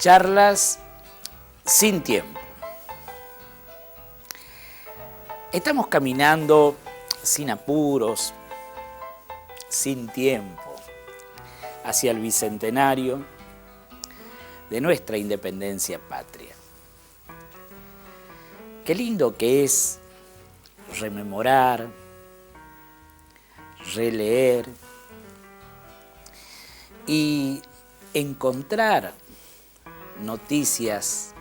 Charlas sin tiempo. Estamos caminando sin apuros, sin tiempo, hacia el bicentenario de nuestra independencia patria. Qué lindo que es rememorar, releer y encontrar noticias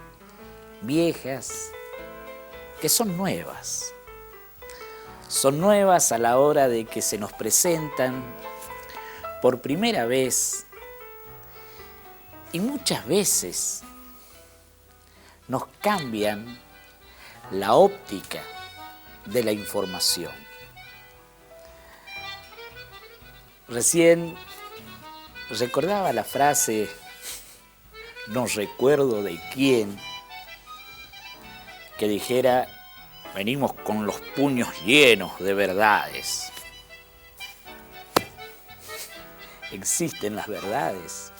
viejas que son nuevas. Son nuevas a la hora de que se nos presentan por primera vez y muchas veces nos cambian la óptica de la información. Recién recordaba la frase, no recuerdo de quién, que dijera, venimos con los puños llenos de verdades. ¿Existen las verdades?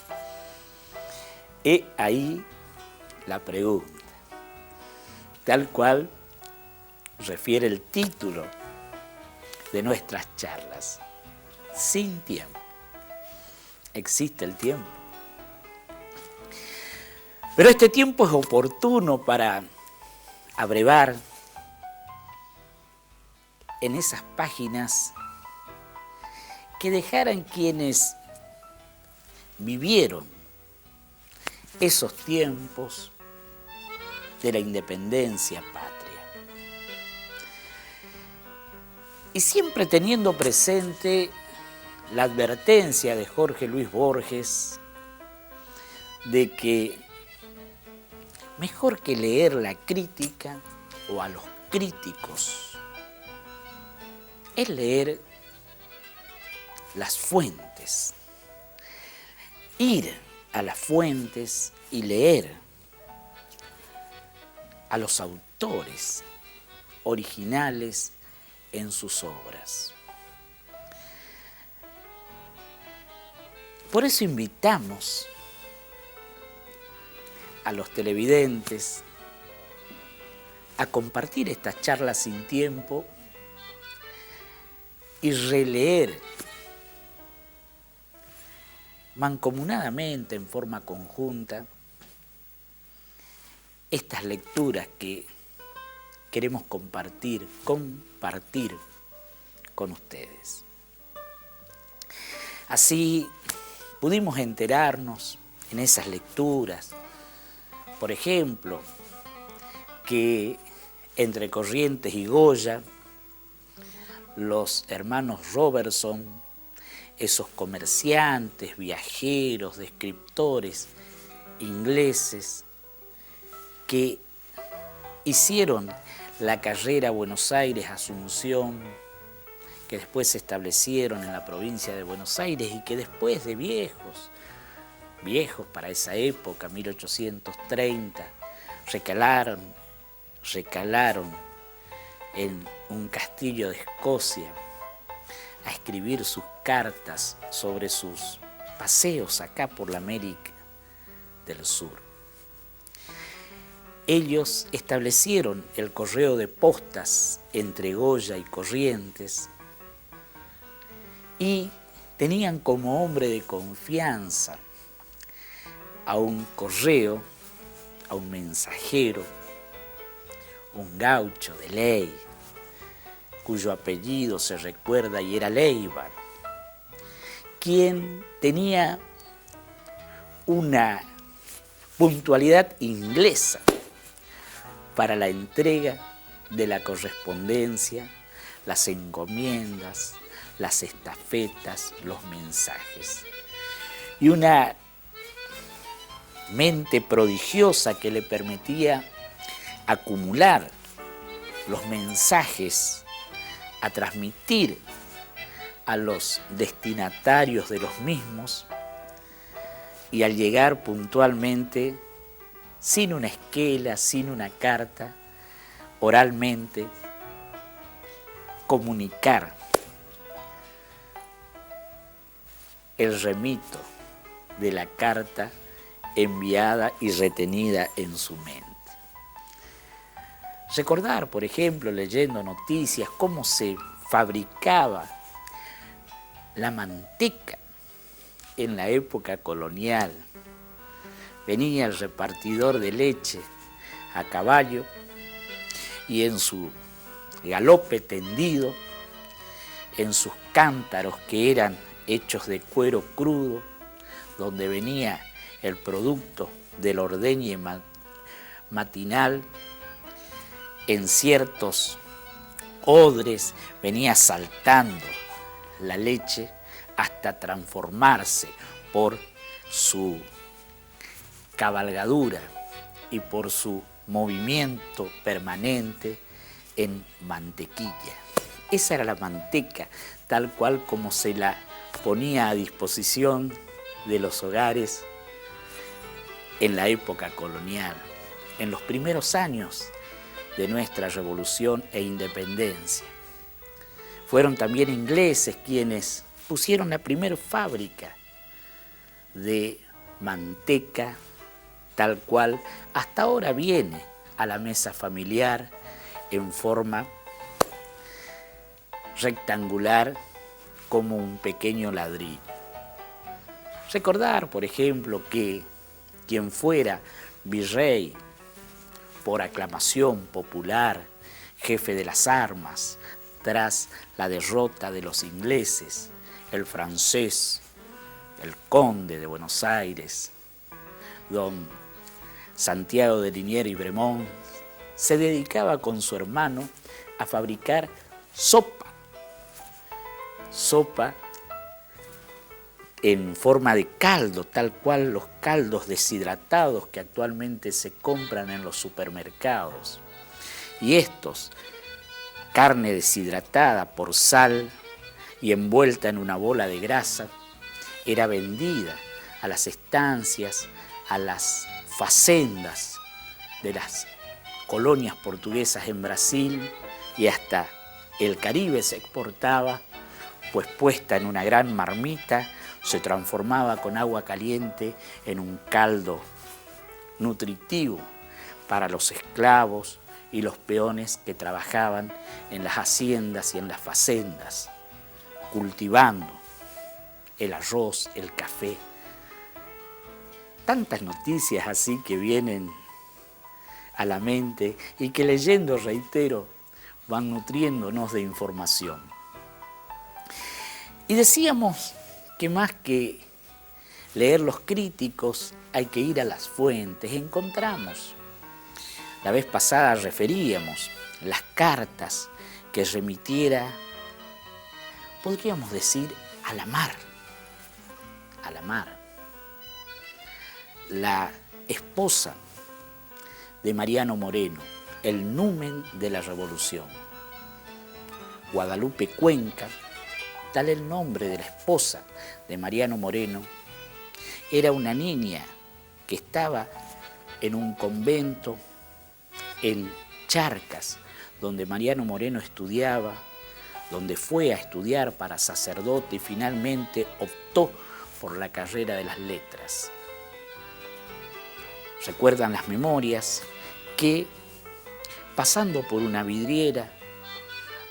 He ahí la pregunta, tal cual refiere el título de nuestras charlas, sin tiempo. ¿Existe el tiempo? Pero este tiempo es oportuno para abrevar en esas páginas que dejaran quienes vivieron esos tiempos de la independencia patria. Y siempre teniendo presente la advertencia de Jorge Luis Borges de que mejor que leer la crítica o a los críticos es leer las fuentes, ir a las fuentes y leer a los autores originales en sus obras. Por eso invitamos a los televidentes a compartir estas charlas sin tiempo y releer mancomunadamente, en forma conjunta, estas lecturas que queremos compartir con ustedes. Así pudimos enterarnos en esas lecturas, por ejemplo, que entre Corrientes y Goya, los hermanos Robertson, esos comerciantes, viajeros, descriptores ingleses que hicieron la carrera Buenos Aires-Asunción, que después se establecieron en la provincia de Buenos Aires y que después de viejos para esa época, 1830, recalaron en un castillo de Escocia a escribir sus cartas sobre sus paseos acá por la América del Sur. Ellos establecieron el correo de postas entre Goya y Corrientes y tenían como hombre de confianza a un correo, a un mensajero, un gaucho de ley, cuyo apellido se recuerda y era Leiva, quien tenía una puntualidad inglesa para la entrega de la correspondencia, las encomiendas, las estafetas, los mensajes. Y una mente prodigiosa que le permitía acumular los mensajes a transmitir a los destinatarios de los mismos y al llegar puntualmente, sin una esquela, sin una carta, oralmente, comunicar el remito de la carta enviada y retenida en su mente. Recordar, por ejemplo, leyendo noticias, cómo se fabricaba la manteca en la época colonial. Venía el repartidor de leche a caballo y en su galope tendido, en sus cántaros que eran hechos de cuero crudo, donde venía el producto del ordeñe matinal, en ciertos odres venía saltando la leche hasta transformarse por su cabalgadura y por su movimiento permanente en mantequilla. Esa era la manteca, tal cual como se la ponía a disposición de los hogares en la época colonial, en los primeros años de nuestra revolución e independencia. Fueron también ingleses quienes pusieron la primera fábrica de manteca, tal cual hasta ahora viene a la mesa familiar en forma rectangular como un pequeño ladrillo. Recordar, por ejemplo, que quien fuera virrey por aclamación popular, jefe de las armas, tras la derrota de los ingleses, el francés, el conde de Buenos Aires, don Santiago de Liniers y Bremont, se dedicaba con su hermano a fabricar sopa en forma de caldo, tal cual los caldos deshidratados que actualmente se compran en los supermercados. Y estos, carne deshidratada por sal y envuelta en una bola de grasa, era vendida a las estancias, a las facendas de las colonias portuguesas en Brasil, y hasta el Caribe se exportaba, pues puesta en una gran marmita, se transformaba con agua caliente en un caldo nutritivo para los esclavos y los peones que trabajaban en las haciendas y en las facendas, cultivando el arroz, el café. Tantas noticias así que vienen a la mente y que leyendo, reitero, van nutriéndonos de información. Y decíamos que más que leer los críticos hay que ir a las fuentes. Encontramos, la vez pasada referíamos las cartas que remitiera, podríamos decir, a la mar. La esposa de Mariano Moreno, el numen de la revolución. Guadalupe Cuenca, tal el nombre de la esposa de Mariano Moreno, era una niña que estaba en un convento en Charcas, donde Mariano Moreno estudiaba, donde fue a estudiar para sacerdote y finalmente optó por la carrera de las letras. Recuerdan las memorias que, pasando por una vidriera,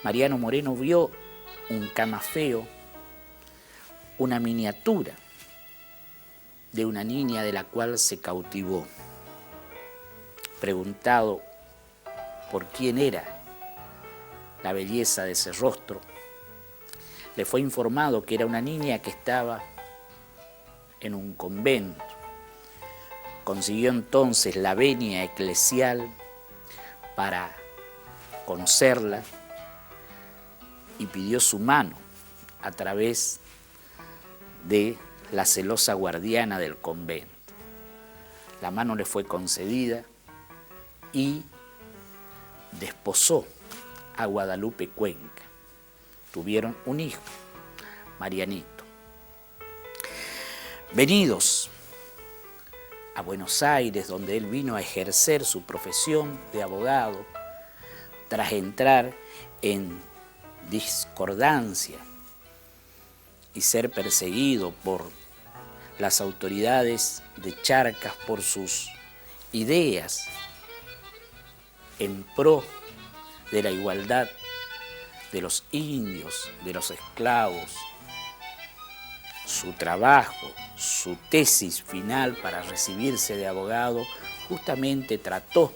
Mariano Moreno vio un camafeo, una miniatura de una niña de la cual se cautivó. Preguntado por quién era la belleza de ese rostro, le fue informado que era una niña que estaba en un convento. Consiguió entonces la venia eclesial para conocerla y pidió su mano a través de la celosa guardiana del convento. La mano le fue concedida y desposó a Guadalupe Cuenca. Tuvieron un hijo, Marianito. Venidos a Buenos Aires, donde él vino a ejercer su profesión de abogado, tras entrar en discordancia y ser perseguido por las autoridades de Charcas por sus ideas en pro de la igualdad de los indios, de los esclavos, su trabajo, su tesis final para recibirse de abogado, justamente trató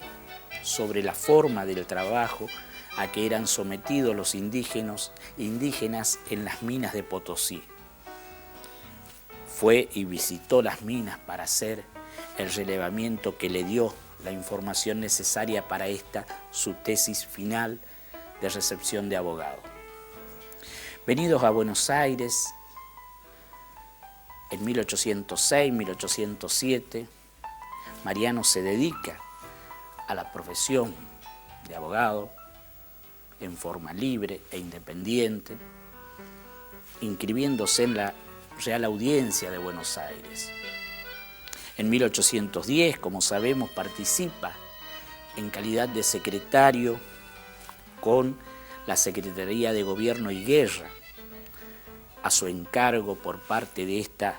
sobre la forma del trabajo a que eran sometidos los indígenas en las minas de Potosí. Fue y visitó las minas para hacer el relevamiento que le dio la información necesaria para esta su tesis final de recepción de abogado. Venidos a Buenos Aires en 1806, 1807, Mariano se dedica a la profesión de abogado en forma libre e independiente, inscribiéndose en la Real Audiencia de Buenos Aires. En 1810, como sabemos, participa en calidad de secretario con la Secretaría de Gobierno y Guerra, a su encargo por parte de esta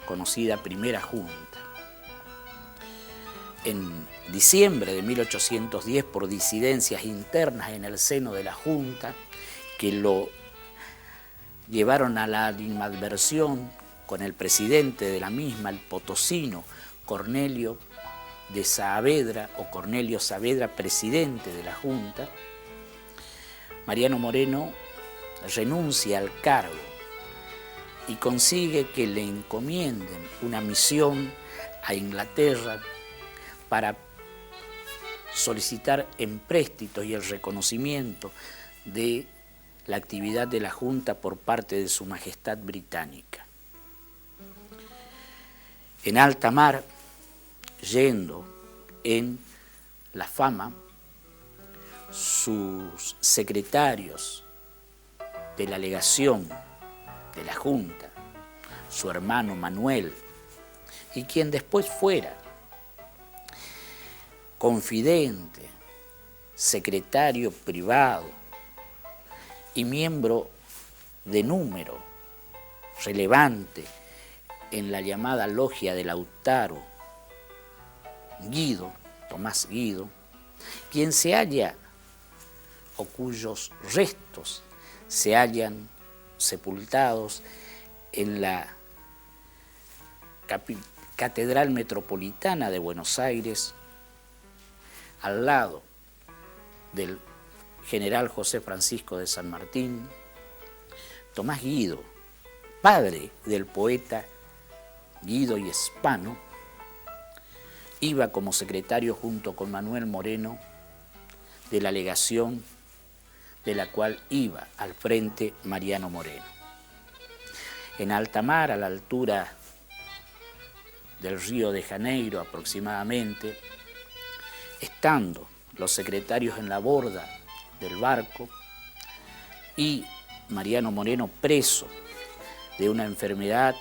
conocida primera junta. En diciembre de 1810, por disidencias internas en el seno de la Junta, que lo llevaron a la animadversión con el presidente de la misma, el potosino Cornelio de Saavedra, o Cornelio Saavedra, presidente de la Junta, Mariano Moreno renuncia al cargo y consigue que le encomienden una misión a Inglaterra para solicitar empréstitos y el reconocimiento de la actividad de la Junta por parte de Su Majestad Británica. En alta mar, yendo en la fama, sus secretarios de la legación de la Junta, su hermano Manuel, y quien después fuera confidente, secretario privado y miembro de número relevante en la llamada logia de Lautaro, Guido, Tomás Guido, quien se halla o cuyos restos se hallan sepultados en la Catedral Metropolitana de Buenos Aires, al lado del general José Francisco de San Martín. Tomás Guido, padre del poeta Guido y Spano, iba como secretario junto con Manuel Moreno de la legación de la cual iba al frente Mariano Moreno. En alta mar, a la altura del Río de Janeiro aproximadamente, estando los secretarios en la borda del barco y Mariano Moreno preso de una enfermedad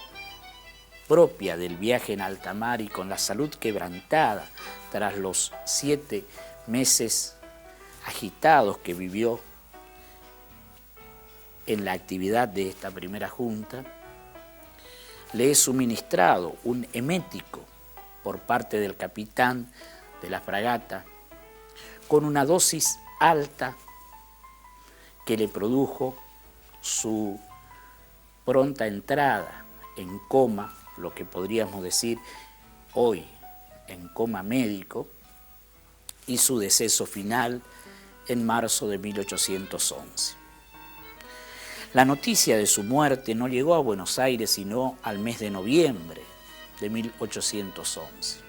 propia del viaje en alta mar y con la salud quebrantada tras los 7 meses agitados que vivió en la actividad de esta primera junta, le he suministrado un emético por parte del capitán de la fragata con una dosis alta que le produjo su pronta entrada en coma, lo que podríamos decir hoy en coma médico, y su deceso final en marzo de 1811. La noticia de su muerte no llegó a Buenos Aires sino al mes de noviembre de 1811.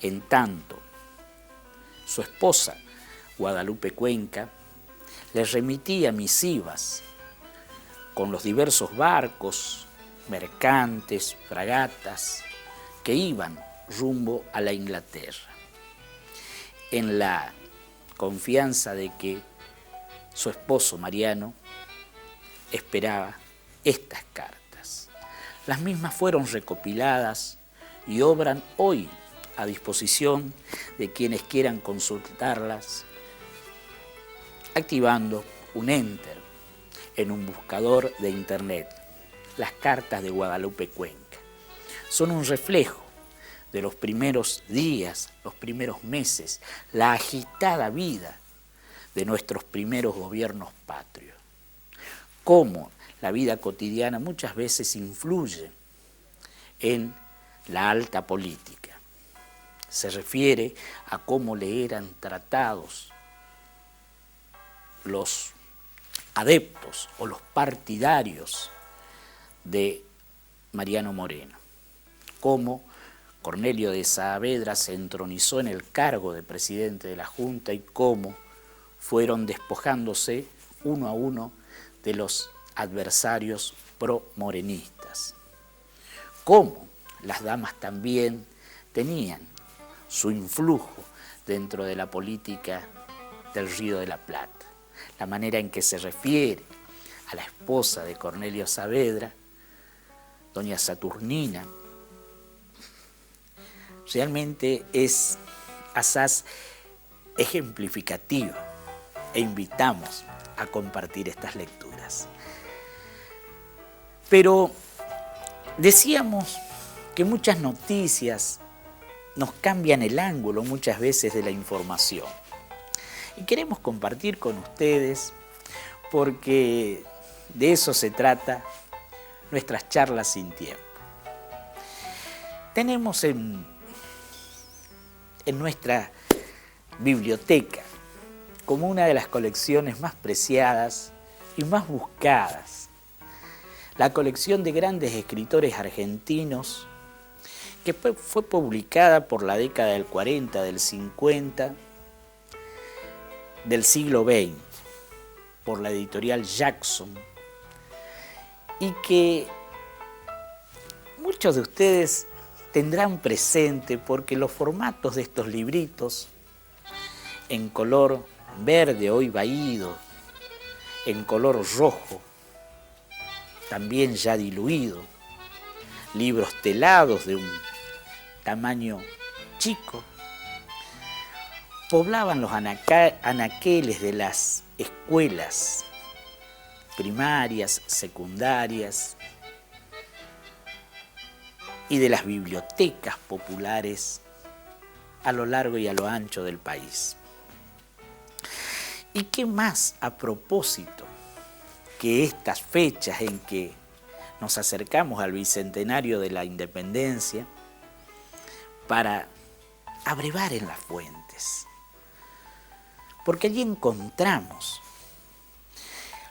En tanto, su esposa, Guadalupe Cuenca, le remitía misivas con los diversos barcos, mercantes, fragatas, que iban rumbo a la Inglaterra, en la confianza de que su esposo Mariano esperaba estas cartas. Las mismas fueron recopiladas y obran hoy a disposición de quienes quieran consultarlas, activando un enter en un buscador de internet, las cartas de Guadalupe Cuenca. son un reflejo de los primeros días, los primeros meses, la agitada vida de nuestros primeros gobiernos patrios. Cómo la vida cotidiana muchas veces influye en la alta política. Se refiere a cómo le eran tratados los adeptos o los partidarios de Mariano Moreno. Cómo Cornelio de Saavedra se entronizó en el cargo de presidente de la Junta y cómo fueron despojándose uno a uno de los adversarios pro-morenistas. Cómo las damas también tenían su influjo dentro de la política del Río de la Plata. La manera en que se refiere a la esposa de Cornelio Saavedra, doña Saturnina, realmente es asaz ejemplificativa e invitamos a compartir estas lecturas. Pero decíamos que muchas noticias nos cambian el ángulo muchas veces de la información. Y queremos compartir con ustedes porque de eso se trata nuestras charlas sin tiempo. Tenemos en nuestra biblioteca como una de las colecciones más preciadas y más buscadas, la colección de grandes escritores argentinos que fue publicada por la década del 40, del 50, del siglo XX, por la editorial Jackson, y que muchos de ustedes tendrán presente porque los formatos de estos libritos en color verde hoy vaído, en color rojo, también ya diluido, libros telados de un tamaño chico, poblaban los anaqueles de las escuelas primarias, secundarias y de las bibliotecas populares a lo largo y a lo ancho del país. ¿Y qué más a propósito que estas fechas en que nos acercamos al bicentenario de la independencia para abrevar en las fuentes? Porque allí encontramos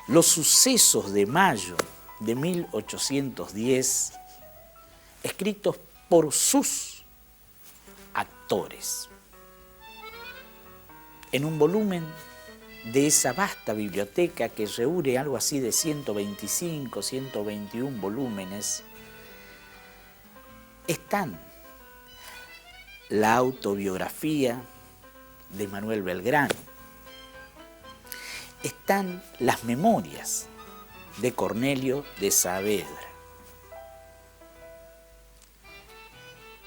los sucesos de mayo de 1810 escritos por sus actores en un volumen de esa vasta biblioteca que reúne algo así de 125, 121 volúmenes. Están la autobiografía de Manuel Belgrano, están las memorias de Cornelio de Saavedra,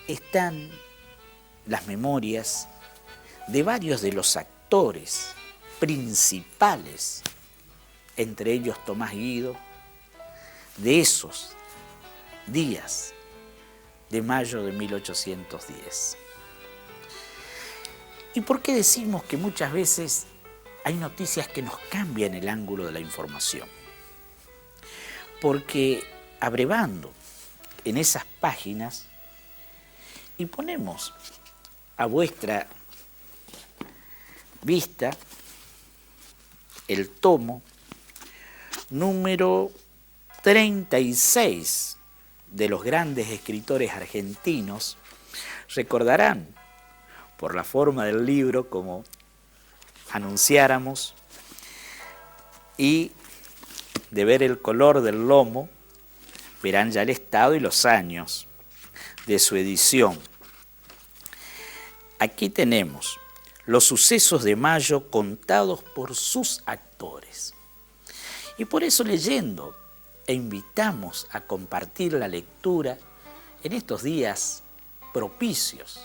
están las memorias de varios de los actores principales, entre ellos Tomás Guido, de esos días de mayo de 1810. ¿Y por qué decimos que muchas veces hay noticias que nos cambian el ángulo de la información? Porque abrevando en esas páginas y ponemos a vuestra vista el tomo número 36 de los grandes escritores argentinos, recordarán por la forma del libro, como anunciáramos, y de ver el color del lomo, verán ya el estado y los años de su edición. Aquí tenemos los sucesos de mayo contados por sus actores. Y por eso leyendo, e invitamos a compartir la lectura en estos días propicios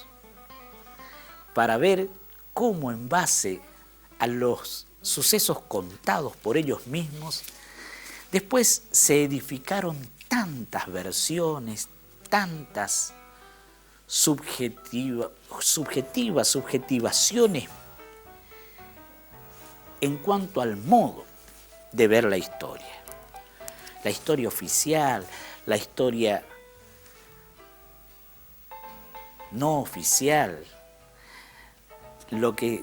para ver cómo en base a los sucesos contados por ellos mismos, después se edificaron tantas versiones, tantas subjetivaciones en cuanto al modo de ver la historia. La historia oficial, la historia no oficial, lo que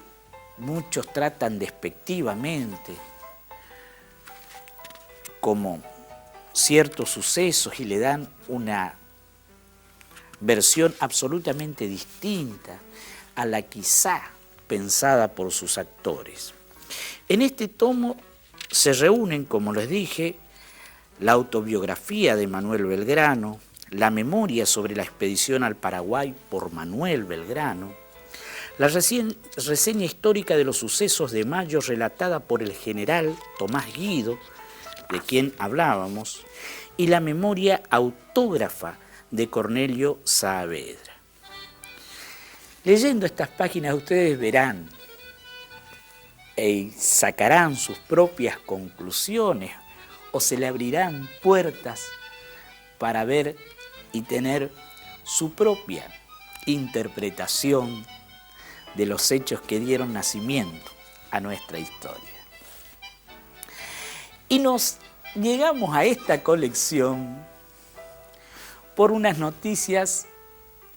muchos tratan despectivamente como ciertos sucesos y le dan una versión absolutamente distinta a la quizá pensada por sus actores. En este tomo se reúnen, como les dije, la autobiografía de Manuel Belgrano, la memoria sobre la expedición al Paraguay por Manuel Belgrano, la reseña histórica de los sucesos de mayo relatada por el general Tomás Guido, de quien hablábamos, y la memoria autógrafa de Cornelio Saavedra. Leyendo estas páginas ustedes verán y sacarán sus propias conclusiones o se le abrirán puertas para ver y tener su propia interpretación de los hechos que dieron nacimiento a nuestra historia. Y nos llegamos a esta colección por unas noticias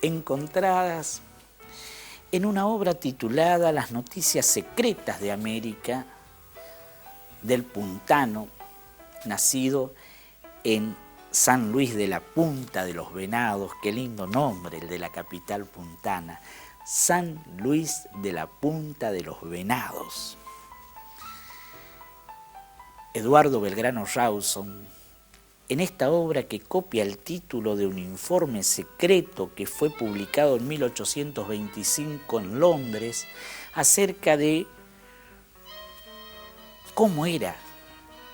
encontradas en una obra titulada Las noticias secretas de América, del puntano, nacido en San Luis de la Punta de los Venados, qué lindo nombre el de la capital puntana, San Luis de la Punta de los Venados. Eduardo Belgrano Rawson, en esta obra que copia el título de un informe secreto que fue publicado en 1825 en Londres acerca de cómo era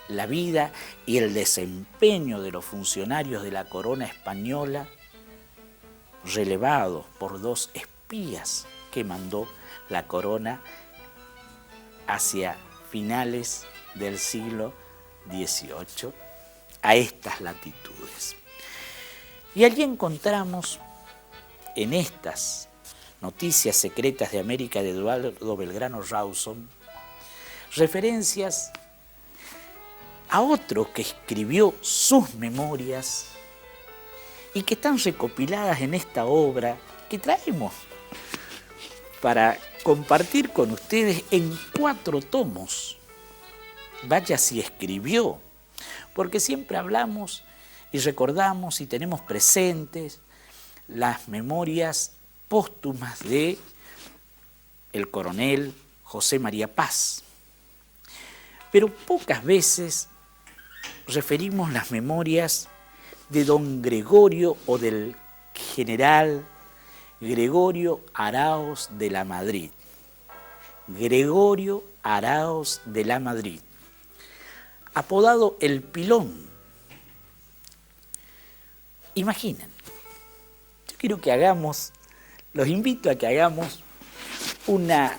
la vida y el desempeño de los funcionarios de la corona española relevados por dos espías que mandó la corona hacia finales del siglo XVIII a estas latitudes. Y allí encontramos en estas noticias secretas de América de Eduardo Belgrano Rawson referencias a otro que escribió sus memorias y que están recopiladas en esta obra que traemos para compartir con ustedes en 4 tomos. Vaya si escribió, porque siempre hablamos y recordamos y tenemos presentes las memorias póstumas de el coronel José María Paz. Pero pocas veces referimos las memorias de don Gregorio o del general Gregorio Araoz de la Madrid. Gregorio Araoz de la Madrid, apodado El Pilón. Imaginen, yo quiero que los invito a que hagamos una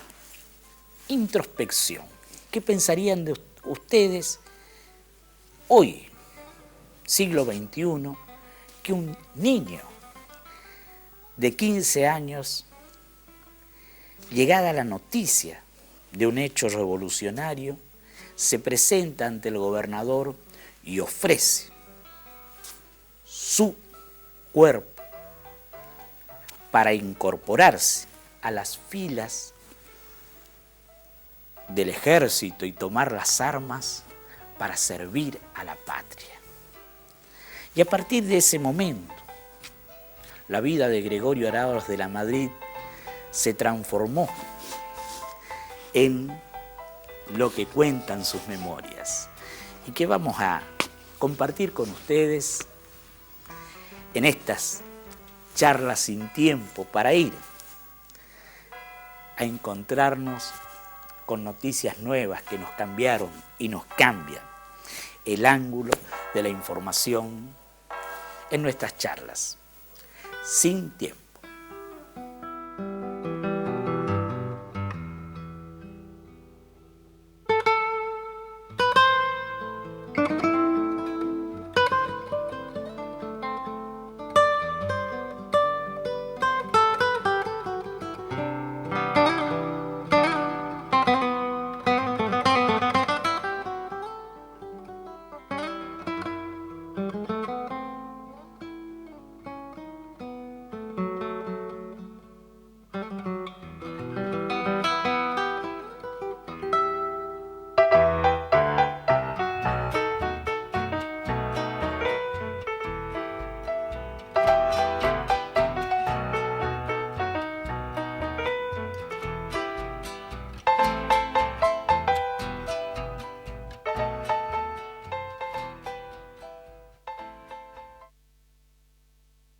introspección. ¿Qué pensarían de ustedes hoy, siglo XXI, que un niño de 15 años, llegada la noticia de un hecho revolucionario, se presenta ante el gobernador y ofrece su cuerpo para incorporarse a las filas del ejército y tomar las armas para servir a la patria? Y a partir de ese momento, la vida de Gregorio Araoz de la Madrid se transformó en lo que cuentan sus memorias y que vamos a compartir con ustedes en estas charlas sin tiempo para ir a encontrarnos con noticias nuevas que nos cambiaron y nos cambian el ángulo de la información en nuestras charlas sin tiempo.